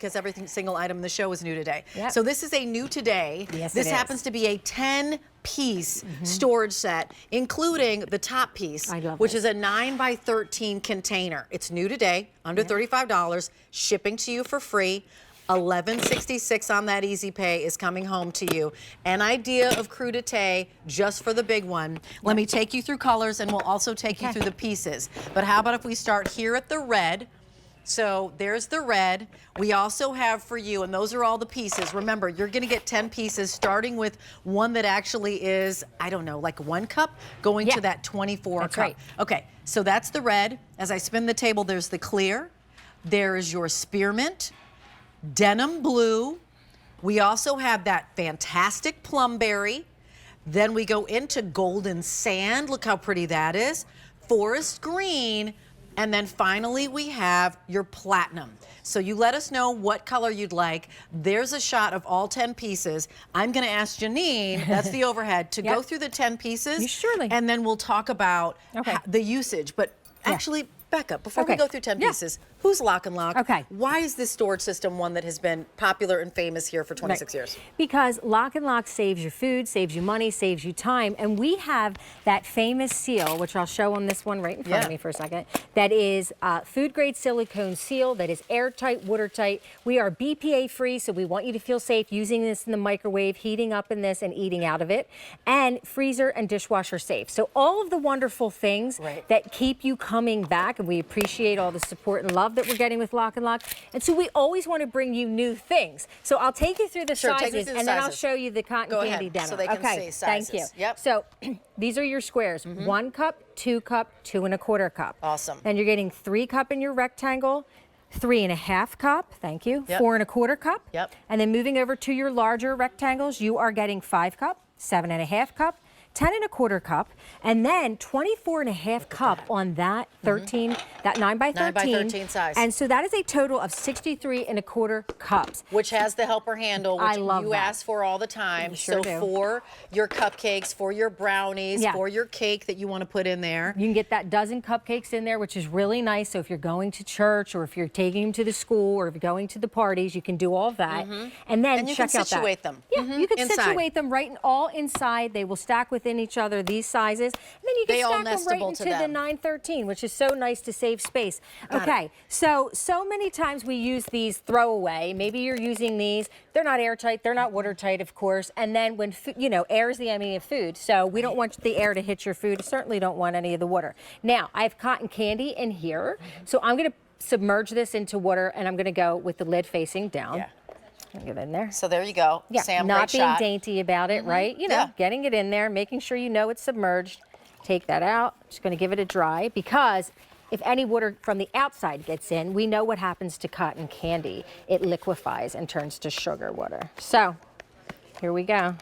because every single item in the show is new today. Yep. So this is a new today. Yes, this it is. happens to be a 10-piece storage set, including the top piece, which is a 9 by 13 container. It's new today, under $35, shipping to you for free. $11.66 on that Easy Pay is coming home to you. An idea of crudité just for the big one. Let me take you through colors, and we'll also take you through the pieces. But how about if we start here at the red? So there's the red. We also have for you, and those are all the pieces. Remember, you're gonna get 10 pieces, starting with one that actually is, I don't know, like 1 cup, going to that 24 That's cup. right. Okay, so that's the red. As I spin the table, there's the clear. There is your spearmint, denim blue. We also have that fantastic plumberry. Then we go into golden sand. Look how pretty that is. Forest green. And then finally we have your platinum. So you let us know what color you'd like. There's a shot of all 10 pieces. I'm gonna ask Janine, that's the overhead, to go through the 10 pieces. Surely. And then we'll talk about the usage. But actually, back up, before we go through 10 pieces, who's Lock and Lock? Why is this storage system one that has been popular and famous here for 26 years? Because Lock and Lock saves you food, saves you money, saves you time, and we have that famous seal, which I'll show on this one right in front of me for a second, that is food-grade silicone seal that is airtight, watertight. We are BPA free, so we want you to feel safe using this in the microwave, heating up in this and eating out of it, and freezer and dishwasher safe. So all of the wonderful things that keep you coming back, and we appreciate all the support and love that we're getting with Lock and Lock. And so we always want to bring you new things. So I'll take you through the sizes, and then I'll show you the cotton candy denim. So they can see sizes. Thank you. Yep. So these are your squares. 1 cup, 2 cup, 2 1/4 cup. Awesome. And you're getting 3 cup in your rectangle, 3 1/2 cup, thank you, 4 1/4 cup. And then moving over to your larger rectangles, you are getting 5 cup, 7 1/2 cup, 10 1/4 cup, and then 24 1/2 cup on that 13, that 9 by 13. 9 by 13 size. And so that is a total of 63 1/4 cups. Which has the helper handle, which you ask for all the time. You sure do. For your cupcakes, for your brownies, for your cake that you want to put in there. You can get that dozen cupcakes in there, which is really nice. So if you're going to church, or if you're taking them to the school, or if you're going to the parties, you can do all that. And then you check can out situate them. Yeah, you can situate them right all inside. They will stack within each other, these sizes. And then you can stack them right into the 913, which is so nice to save space. So many times we use these throwaway. Maybe you're using these. They're not airtight. They're not watertight, of course. And then when, air is the enemy of food. So we don't want the air to hit your food. Certainly don't want any of the water. Now, I have cotton candy in here. So I'm going to submerge this into water, and I'm going to go with the lid facing down. Get in there. So there you go. Yeah, Sam, not being dainty about it, right? Getting it in there, making sure you know it's submerged. Take that out. Just going to give it a dry, because if any water from the outside gets in, we know what happens to cotton candy. It liquefies and turns to sugar water. So here we go.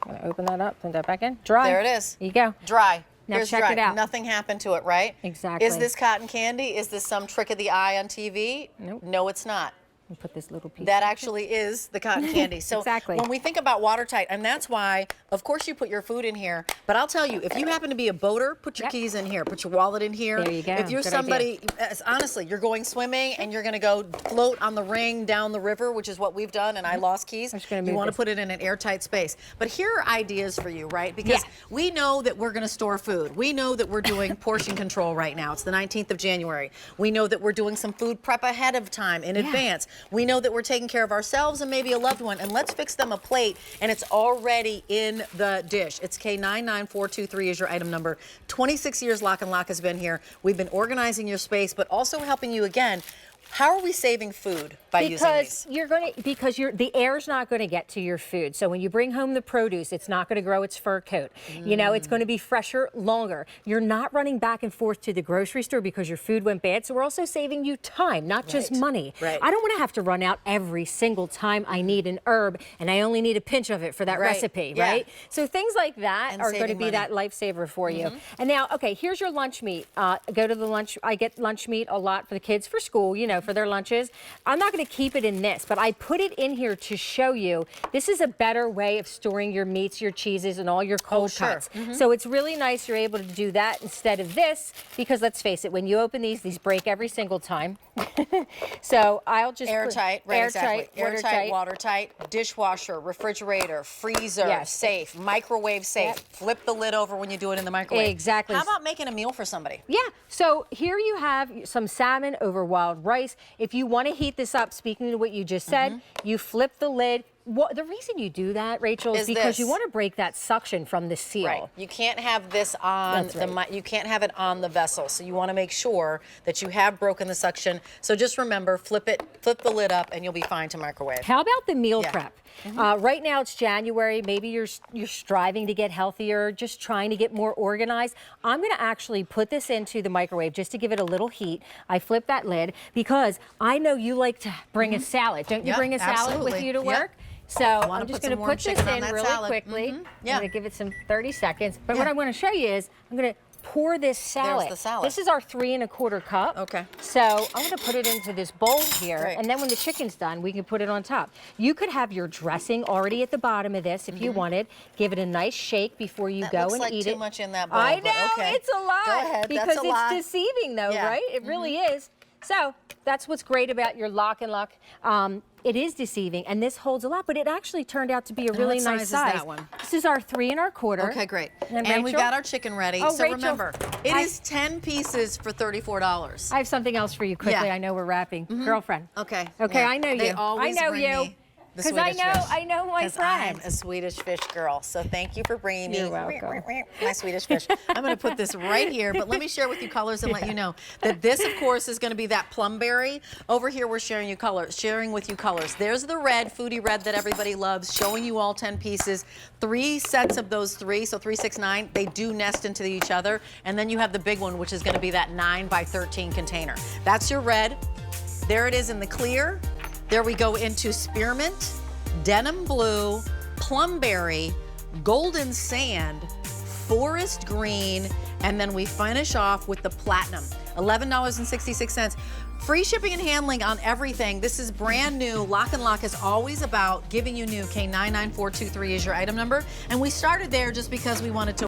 I'm going to open that up, put that back in. Dry. There it is. There you go. Dry. Now Here's check dry. it out. Nothing happened to it, right? Exactly. Is this cotton candy? Is this some trick of the eye on TV? Nope. No, it's not. And put this little piece. That actually is the cotton candy. So when we think about watertight, and that's why, of course, you put your food in here. But I'll tell you, if you happen to be a boater, put your keys in here. Put your wallet in here. There you go. If you're somebody, honestly, you're going swimming and you're going to go float on the ring down the river, which is what we've done, and I lost keys. You want to put it in an airtight space. But here are ideas for you, right? Because we know that we're going to store food. We know that we're doing portion control right now. It's the 19th of January. We know that we're doing some food prep ahead of time in advance. We know that we're taking care of ourselves and maybe a loved one, and let's fix them a plate, and it's already in the dish. It's K99423 is your item number. 26 years Lock and Lock has been here. We've been organizing your space, but also helping you again. How are we saving food by using these? Because the air's not going to get to your food. So when you bring home the produce, it's not going to grow its fur coat. It's going to be fresher longer. You're not running back and forth to the grocery store because your food went bad. So we're also saving you time, not just money. I don't want to have to run out every single time I need an herb, and I only need a pinch of it for that recipe, right? So things like that are going to be that lifesaver for you. And now, okay, here's your lunch meat. Go to the lunch. I get lunch meat a lot for the kids for school. know, for their lunches. I'm not going to keep it in this, but I put it in here to show you this is a better way of storing your meats, your cheeses, and all your cold cuts. So it's really nice you're able to do that instead of this, because let's face it, when you open these break every single time. So I'll just airtight, right? Exactly. Airtight, watertight, dishwasher, refrigerator, freezer, safe, microwave safe. Flip the lid over when you do it in the microwave. Exactly. How about making a meal for somebody? Yeah. So here you have some salmon over wild rice. If you want to heat this up, speaking to what you just said, you flip the lid. The reason you do that, Rachel, is because you want to break that suction from the seal. Right. You can't have this on you can't have it on the vessel. So you want to make sure that you have broken the suction. So just remember, flip the lid up, and you'll be fine to microwave. How about the meal prep? Right now it's January. Maybe you're striving to get healthier, just trying to get more organized. I'm going to actually put this into the microwave just to give it a little heat. I flip that lid because I know you like to bring a salad. Don't you bring a salad with you to work? So I'm just going to put this in really quickly. I'm going to give it some 30 seconds. But what I want to show you is I'm going to pour this salad. There's the salad. This is our 3 1/4 cup. Okay. So I'm going to put it into this bowl here, and then when the chicken's done, we can put it on top. You could have your dressing already at the bottom of this if you wanted. Give it a nice shake before you go and eat it. Looks like too much in that bowl. I know, it's a lot. Go ahead, because that's a lot. it's deceiving though, right? It really is. So that's what's great about your LocknLock. It is deceiving, and this holds a lot, but it actually turned out to be a really nice size. Is that one? This is our 3 1/4. Okay, great. And we've got our chicken ready. Oh, so Rachel, remember, it is 10 pieces for $34. I have something else for you quickly. I know we're wrapping. Girlfriend. Okay. Okay, I know you. They always I know bring you. me the Because Swedish fish. I know my friend. I'm a Swedish fish girl, so thank you for bringing me You're welcome. my Swedish fish. I'm going to put this right here, but let me share with you colors and let you know that this, of course, is going to be that plum berry. Over here, we're sharing with you colors. There's the red, foodie red that everybody loves, showing you all 10 pieces. 3 sets of those 3, so 3, 6, 9. They do nest into each other, and then you have the big one, which is going to be that 9 by 13 container. That's your red. There it is in the clear. There we go into spearmint, denim blue, plumberry, golden sand, forest green, and then we finish off with the platinum. $11.66. Free shipping and handling on everything. This is brand new. LocknLock is always about giving you new. K99423 is your item number. And we started there just because we wanted to